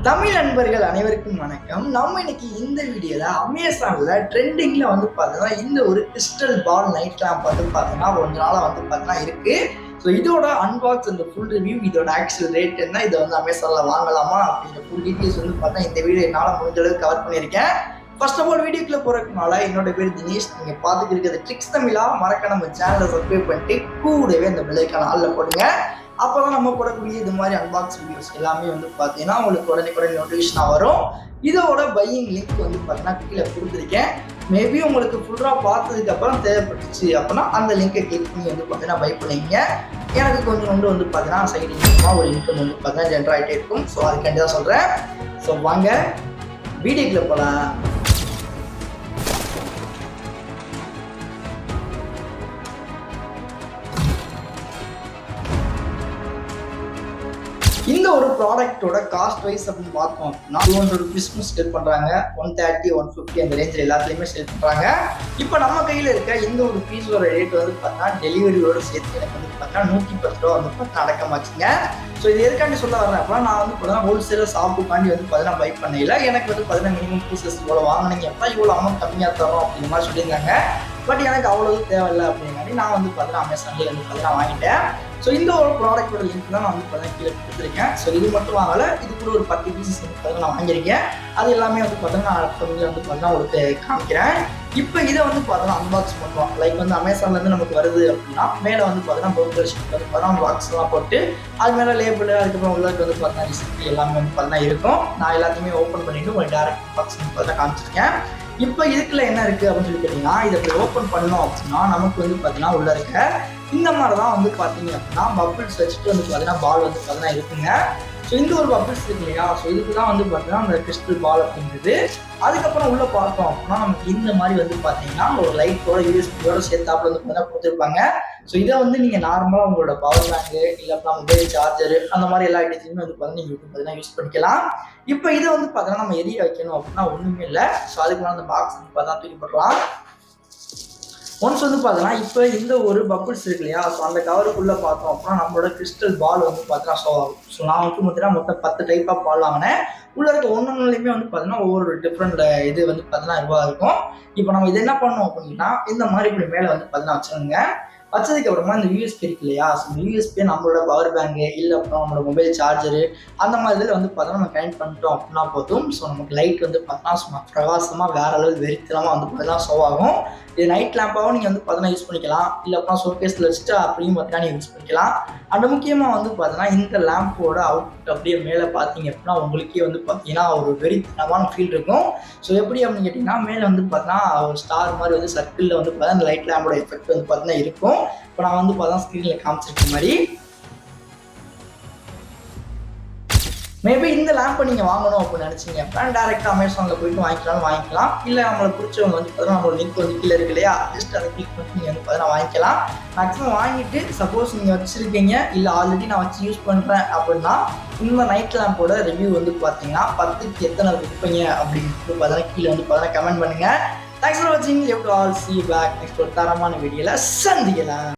தமிழ் நண்பர்கள் அனைவருக்கும் வணக்கம். நம்ம இன்னைக்கு இந்த வீடியோல அமேசான்ல ட்ரெண்டிங்ல பார்த்தீங்கன்னா இந்த ஒரு கிறிஸ்டல் பால் நைட் லேம்ப் பார்த்தீங்கன்னா கொஞ்ச நாளா பார்த்தீங்கன்னா இருக்கு. ஸோ இதோட அன்பாக்ஸ் இந்த ஃபுல் ரிவ்யூ, இதோட ஆக்சுவல் ரேட் என்ன, இதை அமேசான்ல வாங்கலாமா அப்படிங்கிற ஃபுல் டீட்டெயில்ஸ் பார்த்தா இந்த வீடியோ என்னால் முடிஞ்ச அளவுக்கு கவர் பண்ணியிருக்கேன். ஃபர்ஸ்ட் ஆஃப் ஆல் வீடியோக்குள்ள போறதுனால என்னோட பேர் தினேஷ். நீங்க பார்த்துட்டு இருக்கிறது ட்ரிக்ஸ் தமிழா. மறக்க நம்ம சேனலை சப்ஸ்கிரைப் பண்ணிட்டு கூடவே இந்த பெல் ஐக்கான ஆல்ல போடுங்க. அப்போதான் நம்ம போடக்கூடிய இது மாதிரி அன்பாக்ஸ் வீடியோஸ் எல்லாமே பார்த்தீங்கன்னா உங்களுக்கு உடனே நோட்டிஃபிகேஷனாக வரும். இதோட பையிங் லிங்க் பார்த்தீங்கன்னா கீழே கொடுத்துருக்கேன். மேபி உங்களுக்கு ஃபுல்லாக பார்த்ததுக்கு அப்புறம் தேவைப்பட்டுச்சு அப்படின்னா அந்த லிங்கை கிளிக் பண்ணி பார்த்தீங்கன்னா பை பண்ணிங்க. எனக்கு கொஞ்சம் பார்த்தீங்கன்னா சைடு இன்கமாக ஒரு இன்கம் பார்த்தீங்கன்னா ஜென்ரேட் ஆகிட்டே இருக்கும். ஸோ அதுக்காண்டி தான் சொல்கிறேன். ஸோ வாங்க வீடியோக்குள்ள போகலாம். இந்த ஒரு ப்ராடக்டோட காஸ்ட் வைஸ் அப்படின்னு பார்த்தோம் அப்படின்னா 200 rupees செல் பண்ணுறாங்க, 130, 150 அந்த ரேஞ்சில் எல்லாத்துலேயுமே செல் பண்ணுறாங்க. இப்போ நம்ம கையில் இருக்க இந்த ஒரு பீஸோட ரேட் பார்த்தீங்கன்னா டெலிவரியோட சேர்த்து எனக்கு பார்த்தீங்கன்னா 110 ரூபா பார்த்தீங்கன்னா அடக்கமாச்சுங்க. ஸோ இது எதுக்காண்டி சொல்ல வரேன் அப்படின்னா நான் பார்த்தீங்கன்னா ஹோல்சேலர் ஷாப்புக்காண்டி பார்த்தீங்கன்னா பை பண்ணல. எனக்கு பார்த்தீங்கன்னா மினிமம் பீசஸ் இவ்வளோ வாங்கினீங்க அப்படின்னா இவ்வளோ அமௌண்ட் கம்மியாக தரும் அப்படிங்கிற மாதிரி சொல்லியிருந்தாங்க. பட் எனக்கு அவ்வளவு தேவையில்லை அப்படிங்காட்டி நான் பார்த்தீங்கன்னா அமேசான்லேயே பார்த்தீங்கன்னா வாங்கிட்டேன். ஸோ இந்த ஒரு ப்ராடக்டோட லிங்க் தான் நான் பார்த்தீங்கன்னா கீழே கொடுத்துருக்கேன். ஸோ இது மட்டும் வாங்கலை, இது கூட ஒரு 10 பீசஸ் பார்த்தீங்கன்னா நான் வாங்கியிருக்கேன். அது எல்லாமே பார்த்தீங்கன்னா நான் அடுத்த பார்த்தீங்கன்னா உங்களுக்கு காமிக்கிறேன். இப்போ இதை பார்த்தீங்கன்னா அன்பாக்ஸ் பண்ணுவோம். லைக் அமேசான்லேருந்து நமக்கு வருது அப்படின்னா மேலே பார்த்தீங்கன்னா பவுண்டர் ஷீட் பார்த்தீங்கன்னா பாக்ஸ்லாம் போட்டு அது மேலே லேபிள், அதுக்கப்புறம் உள்ளதுக்கு பார்த்தீங்கன்னா ரிசிப்ட் எல்லாமே பார்த்தீங்கன்னா இருக்கும். நான் எல்லாத்தையுமே ஓப்பன் பண்ணிவிட்டு உங்களுக்கு டேரக்ட் பாக்ஸ் பார்த்தீங்கன்னா காமிச்சிருக்கேன். இப்போ இதுக்குள்ள என்ன இருக்குது அப்படின்னு சொல்லி கேட்டிங்கன்னா, இதை இப்படி ஓப்பன் பண்ணோம் அப்படின்னா நமக்கு பார்த்தீங்கன்னா உள்ளே இருக்க இந்த மாதிரி தான் பார்த்தீங்க அப்படின்னா பப்பிள்ஸ் வச்சுட்டு பார்த்தீங்கன்னா பால் பார்த்தீங்கன்னா இருக்குங்க. ஸோ இந்த ஒரு பப்பிள்ஸ் இருக்கு இல்லையா, ஸோ இதுக்கு தான் பார்த்தீங்கன்னா அந்த கிறிஸ்டல் பால் அப்படிங்கிறது. அதுக்கப்புறம் உள்ளே பார்த்தோம் அப்படின்னா நமக்கு இந்த மாதிரி பார்த்தீங்கன்னா ஒரு லைட்டோட யூஎஸ்பியோட சேர்த்தாப்புல பார்த்தீங்கன்னா கொடுத்துருப்பாங்க. ஸோ இதை நீங்கள் நார்மலாக உங்களோட பவர் பேங்கு இல்லை அப்படின்னா மொபைல் சார்ஜரு அந்த மாதிரி எல்லா ஐட்டத்தையுமே பார்த்தீங்கன்னா நீங்கள் பார்த்தீங்கன்னா யூஸ் பண்ணிக்கலாம். இப்போ இதை பார்த்தீங்கன்னா நம்ம எரிய வைக்கணும் அப்படின்னா ஒன்றுமே இல்லை. ஸோ அதுக்கு அந்த பாக்ஸ் பார்த்தா தூக்கி போடலாம். ஒன்ஸ் பார்த்தீங்கன்னா இப்போ இந்த ஒரு பப்பிள்ஸ் இருக்கு இல்லையா, ஸோ அந்த கவருக்குள்ளே பார்த்தோம் அப்படின்னா நம்மளோட கிறிஸ்டல் பால் பார்த்தீங்கன்னா ஷோ ஆகும். ஸோ நான் பார்த்தீங்கன்னா மொத்தம் 10 டைப் ஆஃப் பால் வாங்கினேன். உள்ள இருக்க ஒன்றுலையுமே பார்த்தீங்கன்னா ஒவ்வொரு டிஃப்ரெண்ட் இது பார்த்தீங்கன்னா இதுவாக இருக்கும். இப்போ நம்ம இது என்ன பண்ணோம் அப்படின்னா இந்த மாதிரி இப்படி மேலே பார்த்தீங்கன்னா வச்சுருங்க. வச்சதுக்கு அப்புறமா இந்த யூஎஸ்பி இருக்கு இல்லையா, ஸோ இந்த யூஎஸ்பி நம்மளோட பவர் பேங்கு இல்லை அப்புறம் நம்மளோட மொபைல் சார்ஜரு அந்த மாதிரி இதில் பார்த்தீங்கன்னா நம்ம கனெக்ட் பண்ணிட்டோம் அப்படின்னா போதும். ஸோ நமக்கு லைட் பார்த்தீங்கன்னா சும்மா பிரகாசமாக வேற அளவு வெறித்தனமாக பார்த்தீங்கன்னா ஷோ ஆகும். இது நைட் லேம்பாகவும் நீங்கள் பார்த்தீங்கன்னா யூஸ் பண்ணிக்கலாம், இல்லை அப்புறம் ஷோகேஸில் வச்சுட்டு அப்படியும் பார்த்தீங்கன்னா நீங்கள் யூஸ் பண்ணிக்கலாம். அண்ட் முக்கியமாக பார்த்தீங்கன்னா இந்த லேம்போட அவுட்புட் அப்படியே மேலே பார்த்தீங்க அப்படின்னா உங்களுக்கே பார்த்தீங்கன்னா ஒரு வெறித்தனமான ஃபீல் இருக்கும். ஸோ எப்படி அப்படின்னு கேட்டிங்கன்னா மேலே பார்த்தீங்கன்னா ஒரு ஸ்டார் மாதிரி சர்க்கிளில் பார்த்தீங்கன்னா அந்த லைட் லேம்போட எஃபெக்ட் பார்த்தீங்கன்னா இருக்கும். இப்போ நான் பார்த்தீங்கன்னா ஸ்க்ரீனில் காமிச்சிருக்க மாதிரி மேபி இந்த லேம்பை நீங்கள் வாங்கணும் அப்படின்னு நினச்சிங்க அப்படின்னா டேரெக்டாக அமேசானில் போயிட்டு வாங்கிக்கலாம். இல்லை நம்மளுக்கு பிடிச்சவங்க பார்த்தீங்கன்னா நம்மளோட லிங்க் கீழே இருக்கு இல்லையா, ஜஸ்ட் அதை கிளிக் பண்ணி நீங்கள் பார்த்தீங்கன்னா வாங்கிக்கலாம். மேக்ஸிமம் வாங்கிட்டு சப்போஸ் நீங்கள் வச்சுருக்கீங்க இல்லை ஆல்ரெடி நான் வச்சு யூஸ் பண்ணுறேன் அப்படின்னா இந்த நைட் லேம்போட ரிவ்யூ பார்த்தீங்கன்னா 10க்கு எத்தனை விற்பீங்க அப்படின்னு பார்த்தீங்கன்னா கீழே பார்த்தீங்கன்னா கமெண்ட் பண்ணுங்கள். தேங்க்ஸ் ஃபார் வாட்சிங். Every all see back next ஒரு தரமான வீடியோவில் சந்திக்கலாம்.